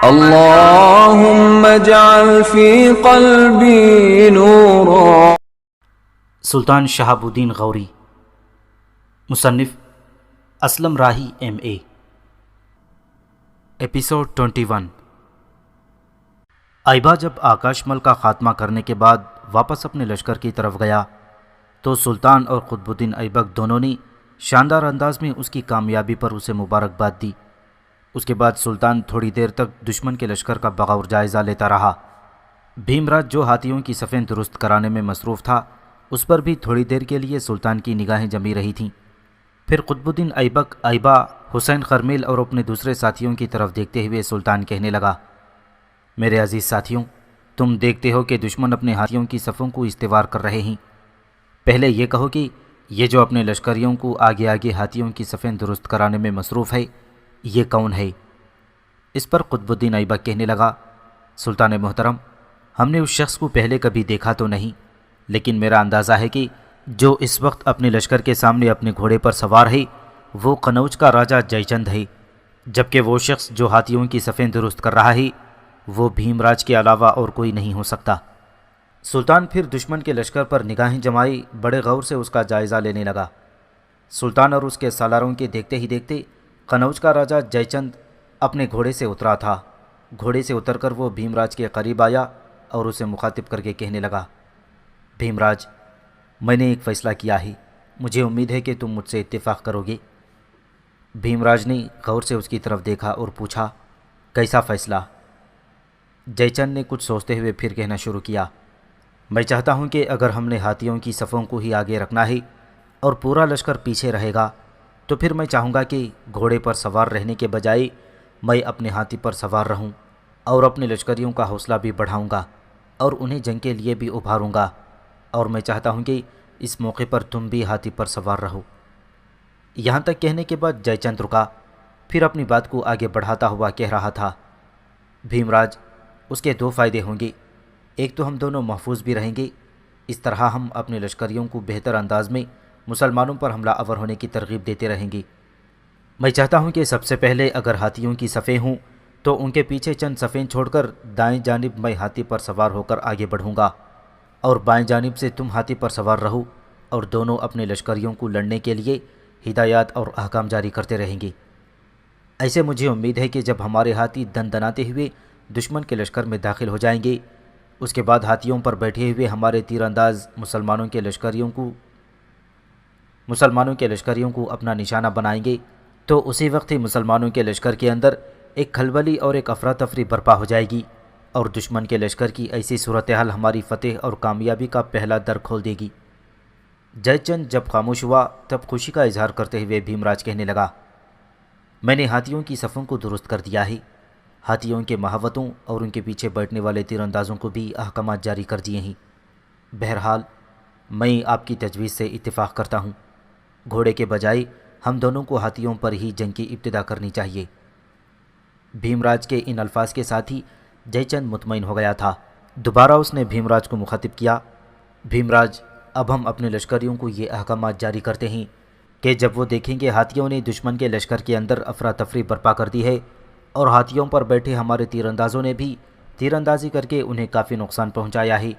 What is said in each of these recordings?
اللهم اجعل في قلبي نورا۔ سلطان شہاب الدین غوری، مصنف اسلم راہی MA۔ ایپیسوڈ 21۔ ایبا جب آکاش مل کا خاتمہ کرنے کے بعد واپس اپنے لشکر کی طرف گیا تو سلطان اور قطب الدین ایبک دونوں نے شاندار انداز میں اس کی کامیابی پر اسے مبارکباد دی۔ اس کے بعد سلطان تھوڑی دیر تک دشمن کے لشکر کا بغور جائزہ لیتا رہا۔ بھیم راج جو ہاتھیوں کی صفیں درست کرانے میں مصروف تھا، اس پر بھی تھوڑی دیر کے لیے سلطان کی نگاہیں جمی رہی تھیں۔ پھر قطب الدین ایبک ایبا، حسین خرمیل اور اپنے دوسرے ساتھیوں کی طرف دیکھتے ہوئے سلطان کہنے لگا، میرے عزیز ساتھیوں، تم دیکھتے ہو کہ دشمن اپنے ہاتھیوں کی صفوں کو استوار کر رہے ہیں۔ پہلے یہ کہو کہ یہ جو اپنے لشکریوں کو آگے آگے ہاتھیوں کی صفیں درست کرانے میں مصروف ہے، یہ کون ہے؟ اس پر قطب الدین ایبک کہنے لگا، سلطان محترم، ہم نے اس شخص کو پہلے کبھی دیکھا تو نہیں، لیکن میرا اندازہ ہے کہ جو اس وقت اپنے لشکر کے سامنے اپنے گھوڑے پر سوار ہے وہ قنوج کا راجہ جے چند ہے، جبکہ وہ شخص جو ہاتھیوں کی صفیں درست کر رہا ہے وہ بھیم راج کے علاوہ اور کوئی نہیں ہو سکتا۔ سلطان پھر دشمن کے لشکر پر نگاہیں جمائی بڑے غور سے اس کا جائزہ لینے لگا۔ سلطان اور اس کے سالاروں کے دیکھتے ہی دیکھتے قنوج کا راجہ جے چند اپنے گھوڑے سے اترا تھا۔ گھوڑے سے اتر کر وہ بھیم راج کے قریب آیا اور اسے مخاطب کر کے کہنے لگا، بھیم راج، میں نے ایک فیصلہ کیا ہے، مجھے امید ہے کہ تم مجھ سے اتفاق کرو گے۔ بھیم راج نے غور سے اس کی طرف دیکھا اور پوچھا، کیسا فیصلہ؟ جے چند نے کچھ سوچتے ہوئے پھر کہنا شروع کیا، میں چاہتا ہوں کہ اگر ہم نے ہاتھیوں کی صفوں کو ہی آگے رکھنا ہے اور پورا لشکر پیچھے رہے گا تو پھر میں چاہوں گا کہ گھوڑے پر سوار رہنے کے بجائے میں اپنے ہاتھی پر سوار رہوں اور اپنے لشکریوں کا حوصلہ بھی بڑھاؤں گا اور انہیں جنگ کے لیے بھی ابھاروں گا، اور میں چاہتا ہوں کہ اس موقع پر تم بھی ہاتھی پر سوار رہو۔ یہاں تک کہنے کے بعد جے چند رکا، پھر اپنی بات کو آگے بڑھاتا ہوا کہہ رہا تھا، بھیم راج، اس کے دو فائدے ہوں گے، ایک تو ہم دونوں محفوظ بھی رہیں گے، اس طرح ہم اپنے لشکریوں کو بہتر انداز میں مسلمانوں پر حملہ آور ہونے کی ترغیب دیتے رہیں گے۔ میں چاہتا ہوں کہ سب سے پہلے اگر ہاتھیوں کی صفیں ہوں تو ان کے پیچھے چند صفیں چھوڑ کر دائیں جانب میں ہاتھی پر سوار ہو کر آگے بڑھوں گا اور بائیں جانب سے تم ہاتھی پر سوار رہو، اور دونوں اپنے لشکریوں کو لڑنے کے لیے ہدایات اور احکام جاری کرتے رہیں گے۔ ایسے مجھے امید ہے کہ جب ہمارے ہاتھی دن دناتے ہوئے دشمن کے لشکر میں داخل ہو جائیں گے، اس کے بعد ہاتھیوں پر بیٹھے ہوئے ہمارے تیر انداز مسلمانوں کے لشکریوں کو اپنا نشانہ بنائیں گے، تو اسی وقت ہی مسلمانوں کے لشکر کے اندر ایک کھلبلی اور ایک افراتفری برپا ہو جائے گی، اور دشمن کے لشکر کی ایسی صورتحال ہماری فتح اور کامیابی کا پہلا در کھول دے گی۔ جے چند جب خاموش ہوا تب خوشی کا اظہار کرتے ہوئے بھیم راج کہنے لگا، میں نے ہاتھیوں کی صفوں کو درست کر دیا ہے، ہاتھیوں کے مہاوتوں اور ان کے پیچھے بیٹھنے والے تیر اندازوں کو بھی احکامات جاری کر دیے ہیں۔ بہرحال میں آپ کی تجویز سے اتفاق کرتا ہوں، گھوڑے کے بجائے ہم دونوں کو ہاتھیوں پر ہی جنگ کی ابتدا کرنی چاہیے۔ بھیم راج کے ان الفاظ کے ساتھ ہی جے چند مطمئن ہو گیا تھا۔ دوبارہ اس نے بھیم راج کو مخاطب کیا، بھیم راج، اب ہم اپنے لشکریوں کو یہ احکامات جاری کرتے ہیں کہ جب وہ دیکھیں گے ہاتھیوں نے دشمن کے لشکر کے اندر افراتفری برپا کر دی ہے اور ہاتھیوں پر بیٹھے ہمارے تیر اندازوں نے بھی تیر اندازی کر کے انہیں کافی نقصان پہنچایا ہے،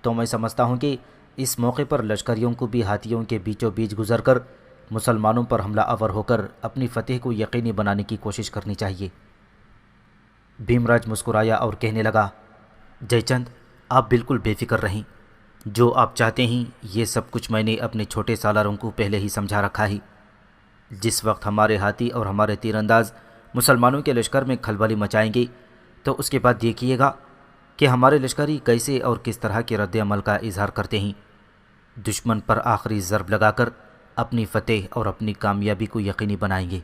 تو میں سمجھتا ہوں کہ اس موقع پر لشکریوں کو بھی ہاتھیوں کے بیچوں بیچ گزر کر مسلمانوں پر حملہ آور ہو کر اپنی فتح کو یقینی بنانے کی کوشش کرنی چاہیے۔ بھیم راج مسکرایا اور کہنے لگا، جے چند، آپ بالکل بے فکر رہیں، جو آپ چاہتے ہیں یہ سب کچھ میں نے اپنے چھوٹے سالاروں کو پہلے ہی سمجھا رکھا ہے۔ جس وقت ہمارے ہاتھی اور ہمارے تیر انداز مسلمانوں کے لشکر میں کھلبلی مچائیں گے تو اس کے بعد دیکھیے گا کہ ہمارے لشکری کیسے اور کس طرح کے رد عمل کا اظہار کرتے ہیں، دشمن پر آخری ضرب لگا کر اپنی فتح اور اپنی کامیابی کو یقینی بنائیں گے۔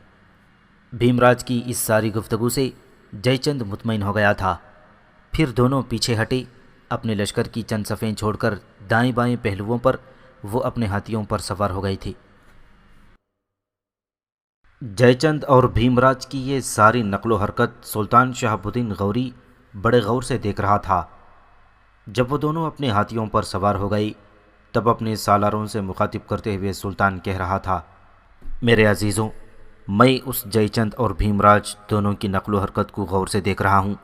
بھیم راج کی اس ساری گفتگو سے جے چند مطمئن ہو گیا تھا۔ پھر دونوں پیچھے ہٹے، اپنے لشکر کی چند صفیں چھوڑ کر دائیں بائیں پہلوؤں پر وہ اپنے ہاتھیوں پر سوار ہو گئے تھے۔ جے چند اور بھیم راج کی یہ ساری نقل و حرکت سلطان شہاب الدین غوری بڑے غور سے دیکھ رہا تھا۔ جب وہ دونوں اپنے ہاتھیوں پر سوار ہو گئی تب اپنے سالاروں سے مخاطب کرتے ہوئے سلطان کہہ رہا تھا، میرے عزیزوں، میں اس جے چند اور بھیم راج دونوں کی نقل و حرکت کو غور سے دیکھ رہا ہوں۔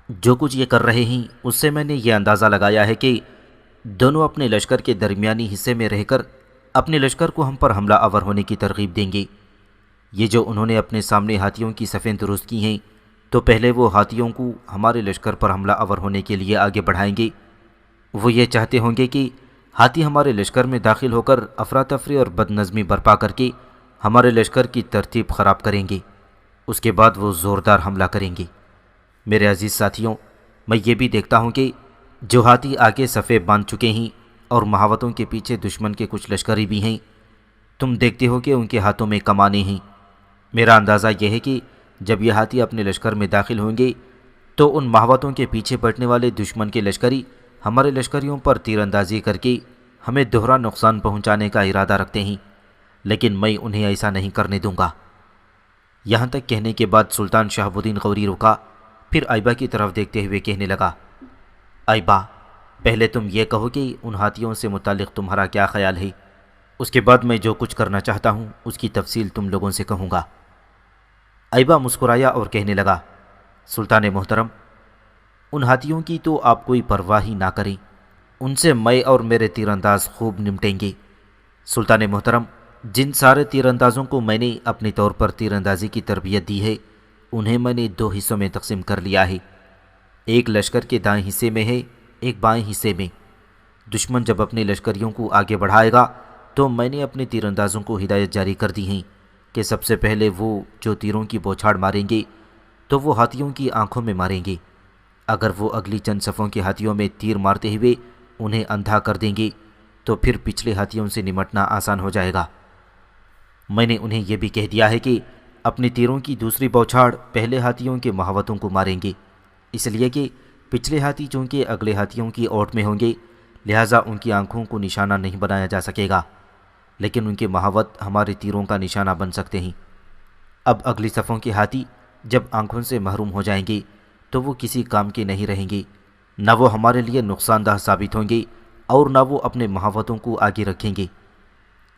جو کچھ یہ کر رہے ہیں اس سے میں نے یہ اندازہ لگایا ہے کہ دونوں اپنے لشکر کے درمیانی حصے میں رہ کر اپنے لشکر کو ہم پر حملہ آور ہونے کی ترغیب دیں گے۔ یہ جو انہوں نے اپنے سامنے ہاتھیوں کی صفیں درست کی ہیں تو پہلے وہ ہاتھیوں کو ہمارے لشکر پر حملہ آور ہونے کے لیے آگے بڑھائیں گے۔ وہ یہ چاہتے ہوں گے کہ ہاتھی ہمارے لشکر میں داخل ہو کر افراتفری اور بد نظمی برپا کر کے ہمارے لشکر کی ترتیب خراب کریں گے۔ اس کے بعد وہ زوردار حملہ کریں گے۔ میرے عزیز ساتھیوں، میں یہ بھی دیکھتا ہوں کہ جو ہاتھی آگے صفیں باندھ چکے ہیں اور مہاوتوں کے پیچھے دشمن کے کچھ لشکری بھی ہیں، تم دیکھتے ہو کہ ان کے ہاتھوں میں کمانیں ہیں۔ میرا اندازہ یہ ہے کہ جب یہ ہاتھی اپنے لشکر میں داخل ہوں گے تو ان مہاوتوں کے پیچھے بیٹھنے والے دشمن کے لشکری ہمارے لشکریوں پر تیر اندازی کر کے ہمیں دوہرا نقصان پہنچانے کا ارادہ رکھتے ہیں، لیکن میں انہیں ایسا نہیں کرنے دوں گا۔ یہاں تک کہنے کے بعد سلطان شہاب الدین غوری رکا، پھر ایبا کی طرف دیکھتے ہوئے کہنے لگا، ایبا، پہلے تم یہ کہو کہ ان ہاتھیوں سے متعلق تمہارا کیا خیال ہے، اس کے بعد میں جو کچھ کرنا چاہتا ہوں اس کی تفصیل تم لوگوں سے کہوں گا۔ ایبا مسکرایا اور کہنے لگا، سلطان محترم، ان ہاتھیوں کی تو آپ کوئی پرواہ ہی نہ کریں، ان سے میں اور میرے تیر انداز خوب نمٹیں گے۔ سلطان محترم، جن سارے تیر اندازوں کو میں نے اپنے طور پر تیر اندازی کی تربیت دی ہے انہیں میں نے دو حصوں میں تقسیم کر لیا ہے، ایک لشکر کے دائیں حصے میں ہے، ایک بائیں حصے میں۔ دشمن جب اپنے لشکریوں کو آگے بڑھائے گا تو میں نے اپنے تیر اندازوں کو ہدایت جاری کر دی ہیں کہ سب سے پہلے وہ جو تیروں کی بوچھاڑ ماریں گے تو وہ ہاتھیوں کی آنکھوں میں ماریں گے۔ اگر وہ اگلی چند صفوں کے ہاتھیوں میں تیر مارتے ہوئے انہیں اندھا کر دیں گے تو پھر پچھلے ہاتھیوں سے نمٹنا آسان ہو جائے گا۔ میں نے انہیں یہ بھی کہہ دیا ہے کہ اپنے تیروں کی دوسری بوچھاڑ پہلے ہاتھیوں کے مہاوتوں کو ماریں گے، اس لیے کہ پچھلے ہاتھی چونکہ اگلے ہاتھیوں کی اوٹ میں ہوں گے لہٰذا ان کی آنکھوں کو نشانہ نہیں بنایا جا سکے گا، لیکن ان کے مہاوت ہمارے تیروں کا نشانہ بن سکتے ہیں۔ اب اگلی صفوں کے ہاتھی جب آنکھوں سے محروم ہو جائیں گے تو وہ کسی کام کے نہیں رہیں گے، نہ وہ ہمارے لیے نقصان دہ ثابت ہوں گے اور نہ وہ اپنے مہاوتوں کو آگے رکھیں گے۔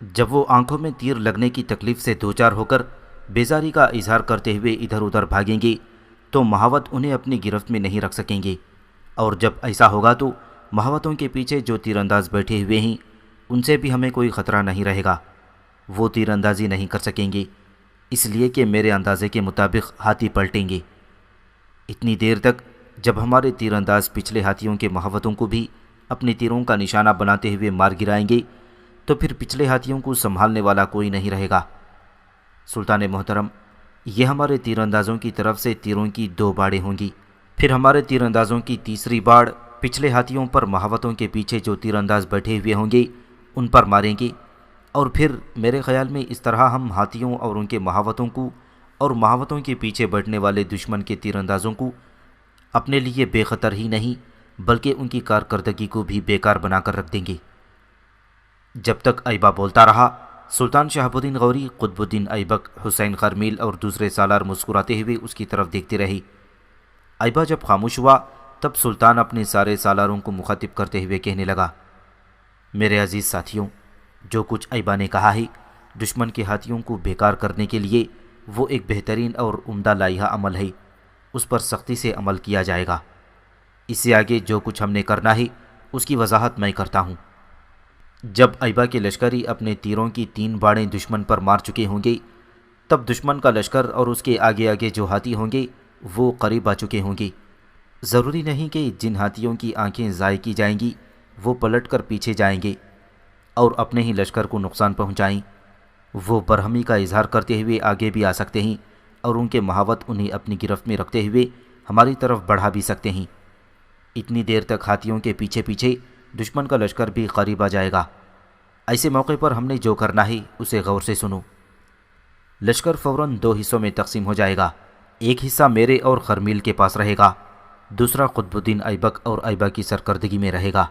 جب وہ آنکھوں میں تیر لگنے کی تکلیف سے دوچار ہو کر بیزاری کا اظہار کرتے ہوئے ادھر ادھر بھاگیں گے تو مہاوت انہیں اپنی گرفت میں نہیں رکھ سکیں گے، اور جب ایسا ہوگا تو مہاوتوں کے پیچھے جو تیر انداز بیٹھے ہوئے ہیں ان سے بھی ہمیں کوئی خطرہ نہیں رہے گا، وہ تیر اندازی نہیں کر سکیں گے، اس لیے کہ میرے اندازے کے مطابق ہاتھی پلٹیں گے۔ اتنی دیر تک جب ہمارے تیر انداز پچھلے ہاتھیوں کے مہاوتوں کو بھی اپنے تیروں کا نشانہ بناتے ہوئے مار گرائیں گے تو پھر پچھلے ہاتھیوں کو سنبھالنے والا کوئی نہیں رہے گا۔ سلطان محترم، یہ ہمارے تیر اندازوں کی طرف سے تیروں کی دو باڑیں ہوں گی، پھر ہمارے تیر اندازوں کی تیسری باڑ پچھلے ہاتھیوں پر مہاوتوں کے پیچھے جو تیر انداز بیٹھے ہوئے ہوں گے ان پر ماریں گے، اور پھر میرے خیال میں اس طرح ہم ہاتھیوں اور ان کے مہاوتوں کو اور مہاوتوں کے پیچھے بیٹھنے والے دشمن کے تیر اندازوں کو اپنے لیے بے خطر ہی نہیں بلکہ ان کی کارکردگی کو بھی بیکار بنا کر رکھ دیں گے۔ جب تک ایبا بولتا رہا سلطان شہاب الدین غوری، قطب الدین ایبک، حسین خرمیل اور دوسرے سالار مسکراتے ہوئے اس کی طرف دیکھتے رہے۔ ایبا جب خاموش ہوا تب سلطان اپنے سارے سالاروں کو مخاطب کرتے ہوئے کہنے لگا، میرے عزیز ساتھیوں، جو کچھ ایبا نے کہا ہے دشمن کے ہاتھیوں کو بیکار کرنے کے لیے وہ ایک بہترین اور عمدہ لائحہ عمل ہے، اس پر سختی سے عمل کیا جائے گا۔ اس سے آگے جو کچھ ہم نے کرنا ہے اس کی وضاحت میں کرتا ہوں۔ جب ایبا کے لشکری اپنے تیروں کی 3 باڑیں دشمن پر مار چکے ہوں گے تب دشمن کا لشکر اور اس کے آگے آگے جو ہاتھی ہوں گے وہ قریب آ چکے ہوں گے۔ ضروری نہیں کہ جن ہاتھیوں کی آنکھیں ضائع کی جائیں گی وہ پلٹ کر پیچھے جائیں گے اور اپنے ہی لشکر کو نقصان پہنچائیں، وہ برہمی کا اظہار کرتے ہوئے آگے بھی آ سکتے ہیں اور ان کے مہاوت انہیں اپنی گرفت میں رکھتے ہوئے ہماری طرف بڑھا بھی سکتے ہیں۔ اتنی دیر تک ہاتھیوں کے پیچھے پیچھے دشمن کا لشکر بھی قریب آ جائے گا۔ ایسے موقع پر ہم نے جو کرنا ہے اسے غور سے سنو۔ لشکر فوراً 2 حصوں میں تقسیم ہو جائے گا، ایک حصہ میرے اور خرمیل کے پاس رہے گا، دوسرا قطب الدین ایبک اور ایبا کی سرکردگی میں رہے گا۔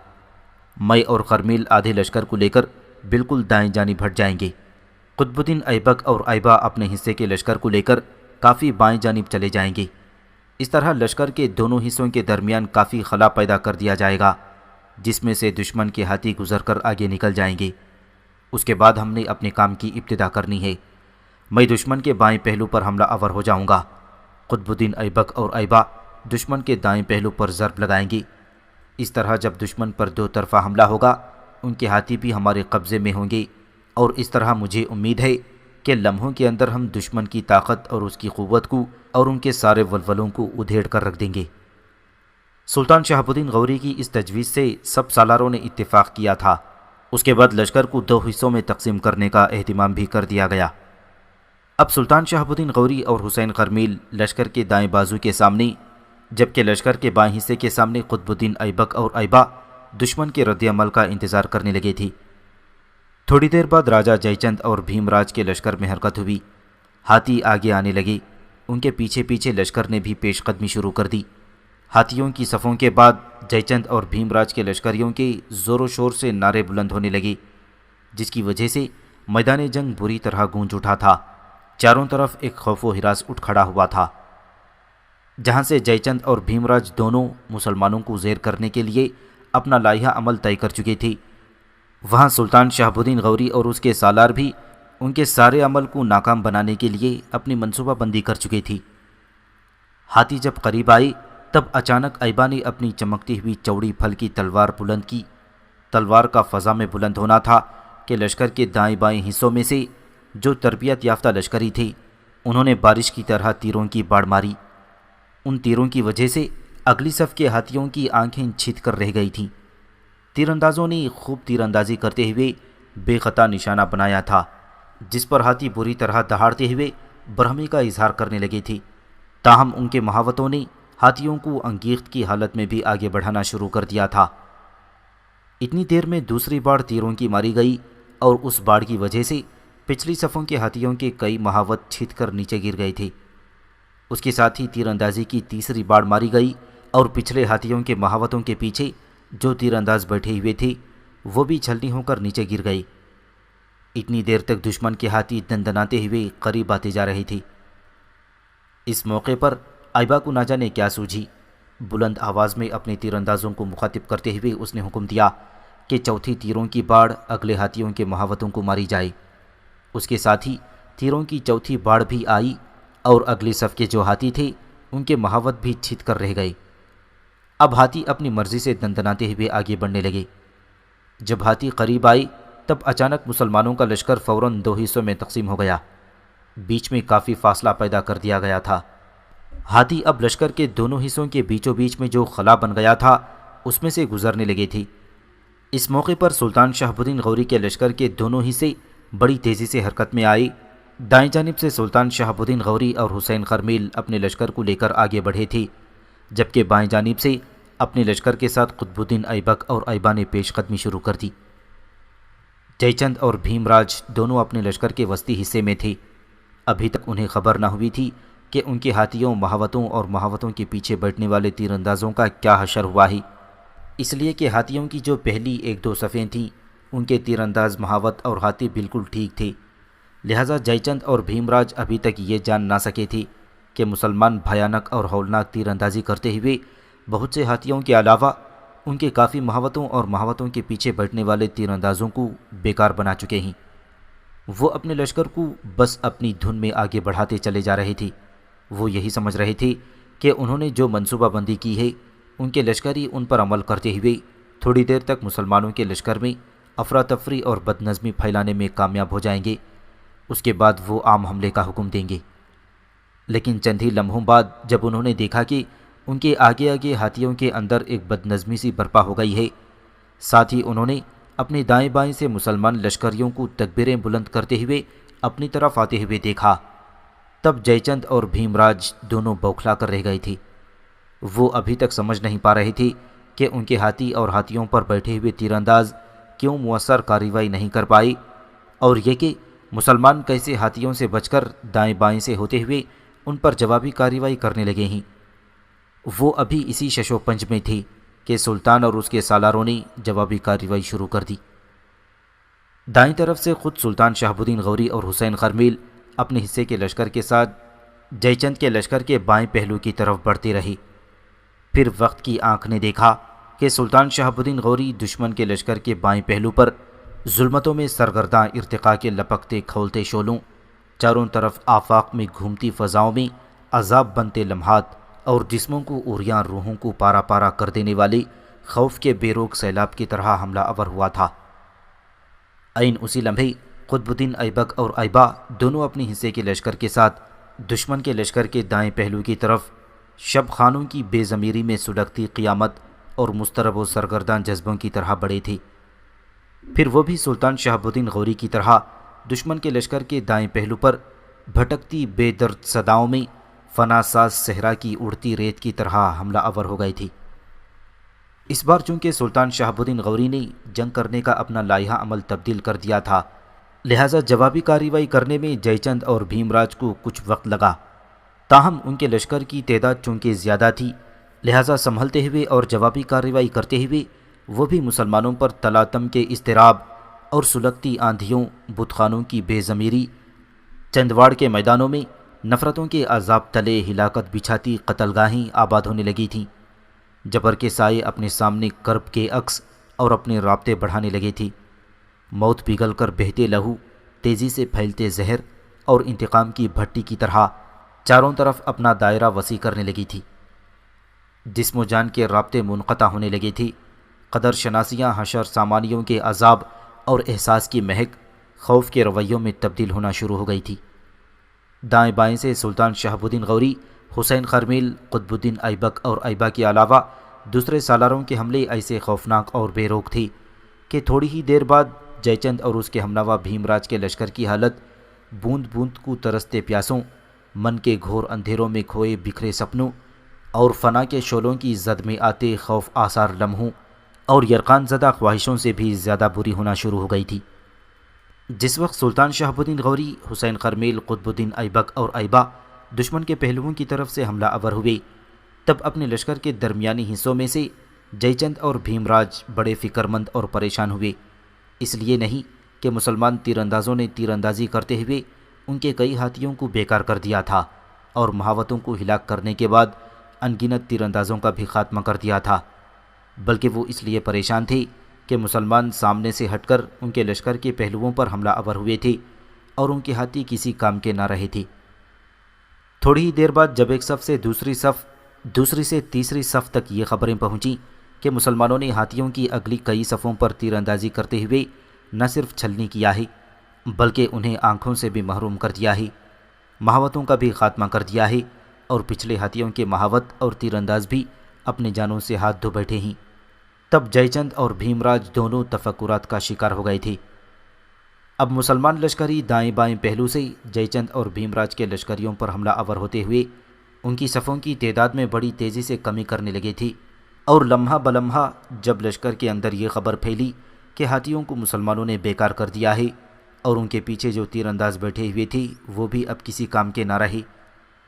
میں اور خرمیل آدھے لشکر کو لے کر بالکل دائیں جانب ہٹ جائیں گے، قطب الدین ایبک اور ایبا اپنے حصے کے لشکر کو لے کر کافی بائیں جانب چلے جائیں گے۔ اس طرح لشکر کے دونوں حصوں کے درمیان کافی خلا پیدا کر دیا جائے گا جس میں سے دشمن کے ہاتھی گزر کر آگے نکل جائیں گے۔ اس کے بعد ہم نے اپنے کام کی ابتدا کرنی ہے۔ میں دشمن کے بائیں پہلو پر حملہ آور ہو جاؤں گا۔ قطب الدین ایبک اور ایبا دشمن کے دائیں پہلو پر ضرب لگائیں گی۔ اس طرح جب دشمن پر دو طرفہ حملہ ہوگا ان کے ہاتھی بھی ہمارے قبضے میں ہوں گے، اور اس طرح مجھے امید ہے کہ لمحوں کے اندر ہم دشمن کی طاقت اور اس کی قوت کو اور ان کے سارے ولولوں کو ادھیڑ کر رکھ دیں گے۔ سلطان شہاب الدین غوری کی اس تجویز سے سب سالاروں نے اتفاق کیا تھا۔ اس کے بعد لشکر کو دو حصوں میں تقسیم کرنے کا اہتمام بھی کر دیا گیا۔ اب سلطان شہاب الدین غوری اور حسین خرمیل لشکر کے دائیں بازو کے سامنے، جبکہ لشکر کے بائیں حصے کے سامنے قطب الدین ایبک اور ایبا دشمن کے رد عمل کا انتظار کرنے لگے تھی۔ تھوڑی دیر بعد راجہ جے چند اور بھیم راج کے لشکر میں حرکت ہوئی۔ ہاتھی آگے آنے لگے، ان کے پیچھے پیچھے لشکر نے بھی پیش قدمی شروع کر دی۔ ہاتھیوں کی صفوں کے بعد جے چند اور بھیم راج کے لشکریوں کے زور و شور سے نعرے بلند ہونے لگے، جس کی وجہ سے میدان جنگ بری طرح گونج اٹھا تھا۔ چاروں طرف ایک خوف و ہراس اٹھ کھڑا ہوا تھا۔ جہاں سے جے چند اور بھیم راج دونوں مسلمانوں کو زیر کرنے کے لیے اپنا لائحہ عمل طے کر چکے تھے، وہاں سلطان شہاب الدین غوری اور اس کے سالار بھی ان کے سارے عمل کو ناکام بنانے کے لیے اپنی منصوبہ بندی کر چکے تھی۔ ہاتھی جب قریب آئے تب اچانک ایبا نے اپنی چمکتی ہوئی چوڑی پھل کی تلوار بلند کی۔ تلوار کا فضا میں بلند ہونا تھا کہ لشکر کے دائیں بائیں حصوں میں سے جو تربیت یافتہ لشکری تھے انہوں نے بارش کی طرح تیروں کی باڑ ماری۔ ان تیروں کی وجہ سے اگلی صف کے ہاتھیوں کی آنکھیں چھت کر رہ گئی تھیں۔ تیر اندازوں نے خوب تیر اندازی کرتے ہوئے بے خطا نشانہ بنایا تھا، جس پر ہاتھی بری طرح دہاڑتے ہوئے برہمی کا اظہار کرنے لگے تھے۔ تاہم ان کے مہاوتوں نے ہاتھیوں کو انگیخت کی حالت میں بھی آگے بڑھانا شروع کر دیا تھا۔ اتنی دیر میں دوسری باڑ تیروں کی ماری گئی، اور اس باڑ کی وجہ سے پچھلی صفوں کے ہاتھیوں کے کئی مہاوت چھت کر نیچے گر گئے تھے۔ اس کے ساتھ ہی تیر اندازی کی تیسری باڑ ماری گئی، اور پچھلے ہاتھیوں کے مہاوتوں کے پیچھے جو تیر انداز بیٹھے ہوئے تھے وہ بھی چھلنی ہو کر نیچے گر گئے۔ اتنی دیر تک دشمن کے ہاتھی دندناتے ہوئے قریب آتے جا رہے تھے۔ اس موقع پر ایبا کو نہ جانے کیا سوجھی۔ بلند آواز میں اپنے تیر اندازوں کو مخاطب کرتے ہوئے اس نے حکم دیا کہ چوتھی تیروں کی باڑ اگلے ہاتھیوں کے مہاوتوں کو ماری جائے۔ اس کے ساتھ ہی تیروں کی چوتھی باڑ بھی آئی، اور اگلی صف کے جو ہاتھی تھے ان کے مہاوت بھی چھت کر رہ گئے۔ اب ہاتھی اپنی مرضی سے دندناتے ہوئے آگے بڑھنے لگے۔ جب ہاتھی قریب آئے تب اچانک مسلمانوں کا لشکر فوراً دو حصوں میں تقسیم ہو گیا۔ بیچ میں کافی فاصلہ پیدا کر دیا گیا تھا۔ ہاتھی اب لشکر کے دونوں حصوں کے بیچوں بیچ میں جو خلا بن گیا تھا اس میں سے گزرنے لگے تھے۔ اس موقع پر سلطان شہاب الدین غوری کے لشکر کے دونوں حصے بڑی تیزی سے حرکت میں آئے۔ دائیں جانب سے سلطان شہاب الدین غوری اور حسین خرمیل اپنے لشکر کو لے کر آگے بڑھے تھے، جبکہ بائیں جانب سے اپنے لشکر کے ساتھ قطب الدین ایبک اور ایبا نے پیش قدمی شروع کر دی۔ جے چند اور بھیم راج دونوں اپنے لشکر کے وسطی حصے میں تھے۔ ابھی تک انہیں خبر نہ ہوئی تھی کہ ان کے ہاتھیوں، مہاوتوں اور مہاوتوں کے پیچھے بیٹھنے والے تیر اندازوں کا کیا حشر ہوا ہے، اس لیے کہ ہاتھیوں کی جو پہلی ایک دو صفیں تھیں ان کے تیر انداز، مہاوت اور ہاتھی بالکل ٹھیک تھے، لہٰذا جے چند اور بھیم راج ابھی تک یہ جان نہ سکے تھے کہ مسلمان بھیانک اور ہولناک تیر اندازی کرتے ہوئے بہت سے ہاتھیوں کے علاوہ ان کے کافی مہاوتوں اور مہاوتوں کے پیچھے بیٹھنے والے تیر اندازوں کو بیکار بنا چکے ہیں۔ وہ اپنے لشکر کو بس اپنی دھن میں آگے بڑھاتے چلے جا رہے تھے۔ وہ یہی سمجھ رہے تھے کہ انہوں نے جو منصوبہ بندی کی ہے ان کے لشکری ان پر عمل کرتے ہوئے تھوڑی دیر تک مسلمانوں کے لشکر میں افراتفری اور بدنظمی پھیلانے میں کامیاب ہو جائیں گے۔ اس کے بعد وہ عام حملے کا حکم دیں گے۔ لیکن چند ہی لمحوں بعد جب انہوں نے دیکھا کہ ان کے آگے آگے ہاتھیوں کے اندر ایک بدنظمی سی برپا ہو گئی ہے، ساتھ ہی انہوں نے اپنے دائیں بائیں سے مسلمان لشکریوں کو تکبیریں بلند کرتے ہوئے اپنی طرف آتے ہوئے دیکھا، تب جے چند اور بھیم راج دونوں بوکھلا کر رہ گئے تھے۔ وہ ابھی تک سمجھ نہیں پا رہے تھے کہ ان کے ہاتھی اور ہاتھیوں پر بیٹھے ہوئے تیر انداز کیوں مؤثر کارروائی نہیں کر پائی، اور یہ کہ مسلمان کیسے ہاتھیوں سے بچ کر دائیں بائیں سے ہوتے ہوئے ان پر جوابی کارروائی کرنے لگے ہیں۔ وہ ابھی اسی شش و پنج میں تھے کہ سلطان اور اس کے سالاروں نے جوابی کارروائی شروع کر دی۔ دائیں طرف سے خود سلطان شہاب الدین غوری اور حسین خرمیل اپنے حصے کے لشکر کے ساتھ جے چند کے لشکر کے بائیں پہلو کی طرف بڑھتے رہے۔ پھر وقت کی آنکھ نے دیکھا کہ سلطان شہاب الدین غوری دشمن کے لشکر کے بائیں پہلو پر ظلمتوں میں سرگرداں ارتقاء کے لپکتے کھولتے شعلوں چاروں طرف آفاق میں گھومتی فضاؤں میں عذاب بنتے لمحات اور جسموں کو عریاں روحوں کو پارا پارا کر دینے والے خوف کے بے روک سیلاب کی طرح حملہ آور ہوا تھا۔ عین اسی لمحے قطب الدین ایبک اور ایبا دونوں اپنے حصے کے لشکر کے ساتھ دشمن کے لشکر کے دائیں پہلو کی طرف شب خانوں کی بے ضمیری میں سلگتی قیامت اور مضطرب و سرگرداں جذبوں کی طرح بڑھے تھے۔ پھر وہ بھی سلطان شہاب الدین غوری کی طرح دشمن کے لشکر کے دائیں پہلو پر بھٹکتی بے درد صداؤں میں فنا ساز صحرا کی اڑتی ریت کی طرح حملہ آور ہو گئی تھی۔ اس بار چونکہ سلطان شہاب الدین غوری نے جنگ کرنے کا اپنا لائحہ عمل تبدیل کر دیا تھا، لہٰذا جوابی کارروائی کرنے میں جے چند اور بھیم راج کو کچھ وقت لگا۔ تاہم ان کے لشکر کی تعداد چونکہ زیادہ تھی، لہٰذا سنبھلتے ہوئے اور جوابی کارروائی کرتے ہوئے وہ بھی مسلمانوں پر تلاتم کے اضطراب اور سلگتی آندھیوں، بت خانوں کی بے ضمیری، چندواڑ کے میدانوں میں نفرتوں کے عذاب تلے ہلاکت بچھاتی قتل گاہیں آباد ہونے لگی تھیں۔ جبر کے سائے اپنے سامنے کرب کے عکس اور اپنے رابطے بڑھانے لگے تھی۔ موت پگھل کر بہتے لہو، تیزی سے پھیلتے زہر اور انتقام کی بھٹی کی طرح چاروں طرف اپنا دائرہ وسیع کرنے لگی تھی۔ جسم و جان کے رابطے منقطع ہونے لگے تھے۔ قدر شناسیاں حشر سامانیوں کے عذاب اور احساس کی مہک خوف کے رویوں میں تبدیل ہونا شروع ہو گئی تھی۔ دائیں بائیں سے سلطان شہاب الدین غوری، حسین خرمیل، قطب الدین ایبک اور ایبا کے علاوہ دوسرے سالاروں کے حملے ایسے خوفناک اور بے روک تھے کہ تھوڑی ہی دیر بعد جے چند اور اس کے ہمنوا بھیم راج کے لشکر کی حالت بوند بوند کو ترستے پیاسوں، من کے گھور اندھیروں میں کھوئے بکھرے سپنوں اور فنا کے شعلوں کی زد میں آتے خوف آثار لمحوں اور یرقان زدہ خواہشوں سے بھی زیادہ بری ہونا شروع ہو گئی تھی۔ جس وقت سلطان شہاب الدین غوری، حسین خرمیل، قطب الدین ایبک اور ایبا دشمن کے پہلوؤں کی طرف سے حملہ آور ہوئے، تب اپنے لشکر کے درمیانی حصوں میں سے جے چند اور بھیم راج بڑے فکر مند اور پریشان ہوئے، اس لیے نہیں کہ مسلمان تیر اندازوں نے تیر اندازی کرتے ہوئے ان کے کئی ہاتھیوں کو بیکار کر دیا تھا اور مہاوتوں کو ہلاک کرنے کے بعد ان گنت تیر اندازوں کا بھی خاتمہ کر دیا تھا، بلکہ وہ اس لیے پریشان تھے کہ مسلمان سامنے سے ہٹ کر ان کے لشکر کے پہلوؤں پر حملہ آور ہوئے تھے اور ان کے ہاتھی کسی کام کے نہ رہے تھے۔ تھوڑی ہی دیر بعد جب ایک صف سے دوسری صف، دوسری سے تیسری صف تک یہ خبریں پہنچیں کہ مسلمانوں نے ہاتھیوں کی اگلی کئی صفوں پر تیر اندازی کرتے ہوئے نہ صرف چھلنی کیا ہے بلکہ انہیں آنکھوں سے بھی محروم کر دیا ہے، مہاوتوں کا بھی خاتمہ کر دیا ہے اور پچھلے ہاتھیوں کے مہاوت اور تیر انداز بھی اپنے جانوں سے ہاتھ دھو بیٹھے ہیں، تب جے چند اور بھیم راج دونوں تفکرات کا شکار ہو گئے تھے۔ اب مسلمان لشکری دائیں بائیں پہلو سے جے چند اور بھیم راج کے لشکریوں پر حملہ آور ہوتے ہوئے ان کی صفوں کی تعداد میں بڑی تیزی سے کمی کرنے لگے تھی، اور لمحہ بلمحہ جب لشکر کے اندر یہ خبر پھیلی کہ ہاتھیوں کو مسلمانوں نے بیکار کر دیا ہے اور ان کے پیچھے جو تیر انداز بیٹھے ہوئے تھے وہ بھی اب کسی کام کے نہ رہے،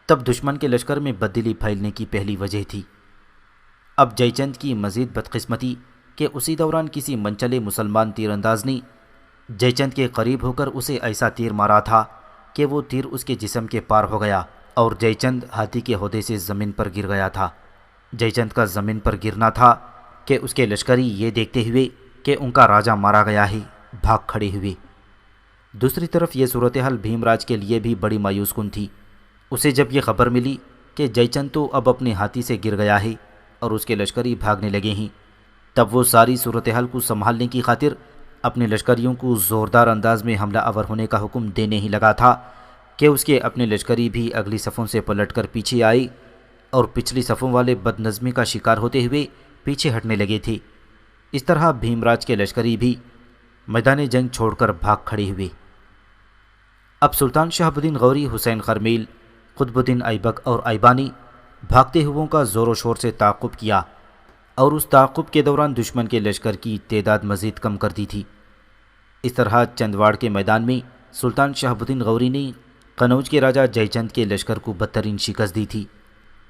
تب دشمن کے لشکر میں بددلی پھیلنے کی پہلی وجہ تھی۔ اب جے چند کی مزید بدقسمتی کہ اسی دوران کسی منچلے مسلمان تیر انداز نے جے چند کے قریب ہو کر اسے ایسا تیر مارا تھا کہ وہ تیر اس کے جسم کے پار ہو گیا اور جے چند ہاتھی کے ہودے سے زمین پر گر گیا تھا۔ جے چند کا زمین پر گرنا تھا کہ اس کے لشکری یہ دیکھتے ہوئے کہ ان کا راجہ مارا گیا ہے بھاگ کھڑے ہوئے۔ دوسری طرف یہ صورتحال بھیم راج کے لیے بھی بڑی مایوس کن تھی۔ اسے جب یہ خبر ملی کہ جے چند تو اب اپنے ہاتھی سے گر گیا ہے اور اس کے لشکری بھاگنے لگے ہیں، تب وہ ساری صورتحال کو سنبھالنے کی خاطر اپنے لشکریوں کو زوردار انداز میں حملہ آور ہونے کا حکم دینے ہی لگا تھا کہ اس کے اپنے لشکری بھی اگلی صفوں سے پلٹ کر پیچھے آئے اور پچھلی صفوں والے بد نظمی کا شکار ہوتے ہوئے پیچھے ہٹنے لگے تھے۔ اس طرح بھیم راج کے لشکری بھی میدان جنگ چھوڑ کر بھاگ کھڑے ہوئے۔ اب سلطان شہاب الدین غوری، حسین خرمیل، قطب الدین ایبک اور ایبا نے بھاگتے ہوئوں کا زور و شور سے تعاقب کیا اور اس تعاقب کے دوران دشمن کے لشکر کی تعداد مزید کم کر دی تھی۔ اس طرح چندواڑ کے میدان میں سلطان شہاب الدین غوری نے قنوج کے راجہ جے چند کے لشکر کو بدترین شکست دی تھی۔